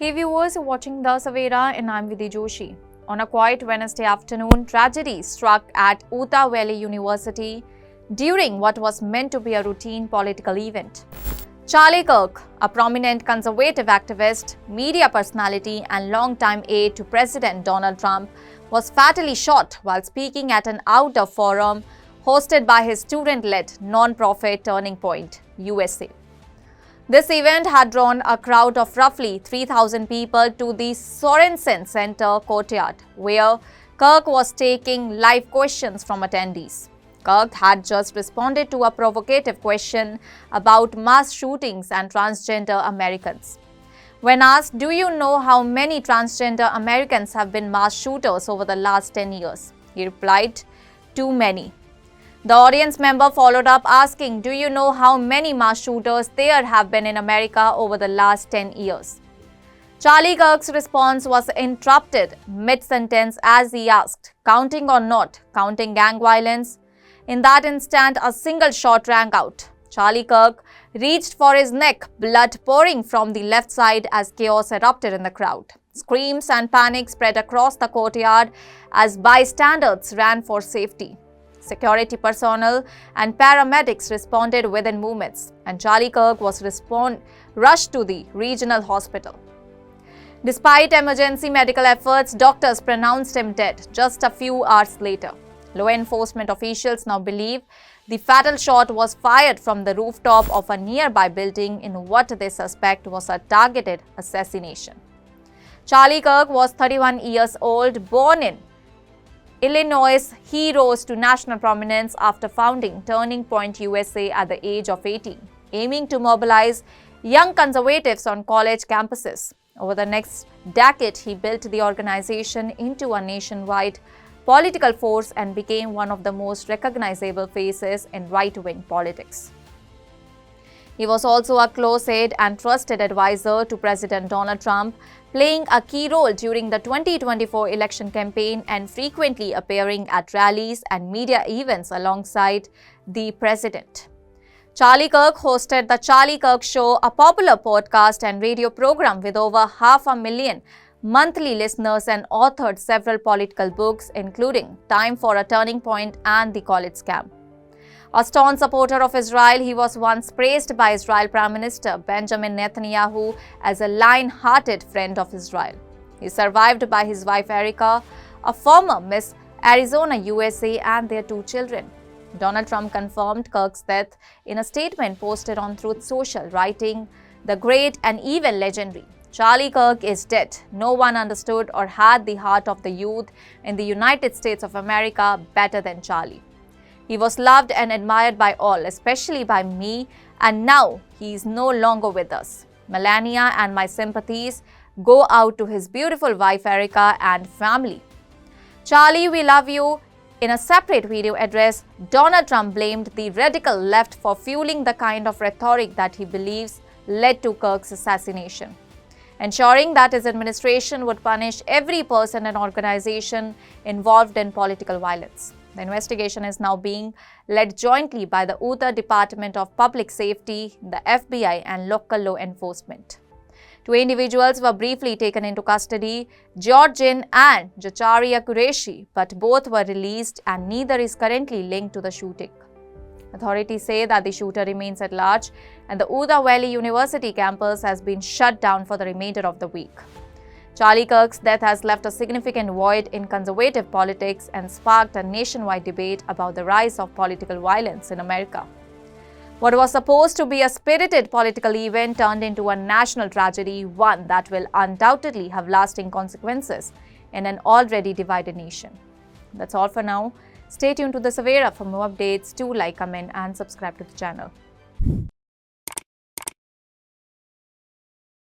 Hey viewers, you're watching The Savera and I'm Vidhi Joshi. On a quiet Wednesday afternoon, tragedy struck at Utah Valley University during what was meant to be a routine political event. Charlie Kirk, a prominent conservative activist, media personality and longtime aide to President Donald Trump, was fatally shot while speaking at an outdoor forum hosted by his student-led non-profit Turning Point, USA. This event had drawn a crowd of roughly 3,000 people to the Sorensen Center courtyard, where Kirk was taking live questions from attendees. Kirk had just responded to a provocative question about mass shootings and transgender Americans. When asked, "Do you know how many transgender Americans have been mass shooters over the last 10 years?" he replied, "Too many." The audience member followed up asking, "Do you know how many mass shooters there have been in America over the last 10 years? Charlie Kirk's response was interrupted mid-sentence as he asked, "Counting or not, counting gang violence?" In that instant, a single shot rang out. Charlie Kirk reached for his neck, blood pouring from the left side as chaos erupted in the crowd. Screams and panic spread across the courtyard as bystanders ran for safety. Security personnel and paramedics responded within moments, and Charlie Kirk was rushed to the regional hospital. Despite emergency medical efforts, doctors pronounced him dead just a few hours later. Law enforcement officials now believe the fatal shot was fired from the rooftop of a nearby building in what they suspect was a targeted assassination. Charlie Kirk was 31 years old, born in Illinois. He rose to national prominence after founding Turning Point USA at the age of 18, aiming to mobilize young conservatives on college campuses. Over the next decade, he built the organization into a nationwide political force and became one of the most recognizable faces in right-wing politics. He was also a close aide and trusted advisor to President Donald Trump, playing a key role during the 2024 election campaign and frequently appearing at rallies and media events alongside the president. Charlie Kirk hosted The Charlie Kirk Show, a popular podcast and radio program with over 500,000 monthly listeners, and authored several political books, including Time for a Turning Point and The College Scam. A staunch supporter of Israel, he was once praised by Israel Prime Minister Benjamin Netanyahu as a lion-hearted friend of Israel. He is survived by his wife Erica, a former Miss Arizona USA, and their 2 children. Donald Trump confirmed Kirk's death in a statement posted on Truth Social, writing, "The great and even legendary Charlie Kirk is dead. No one understood or had the heart of the youth in the United States of America better than Charlie. He was loved and admired by all, especially by me, and now he is no longer with us. Melania and my sympathies go out to his beautiful wife Erica and family. Charlie, we love you." In a separate video address, Donald Trump blamed the radical left for fueling the kind of rhetoric that he believes led to Kirk's assassination, ensuring that his administration would punish every person and organization involved in political violence. The investigation is now being led jointly by the Utah Department of Public Safety, the FBI, and local law enforcement. 2 individuals were briefly taken into custody, Georgian and Jacharia Qureshi, but both were released and neither is currently linked to the shooting. Authorities say that the shooter remains at large and the Utah Valley University campus has been shut down for the remainder of the week. Charlie Kirk's death has left a significant void in conservative politics and sparked a nationwide debate about the rise of political violence in America. What was supposed to be a spirited political event turned into a national tragedy, one that will undoubtedly have lasting consequences in an already divided nation. That's all for now. Stay tuned to The Savera for more updates. Do like, comment, and subscribe to the channel.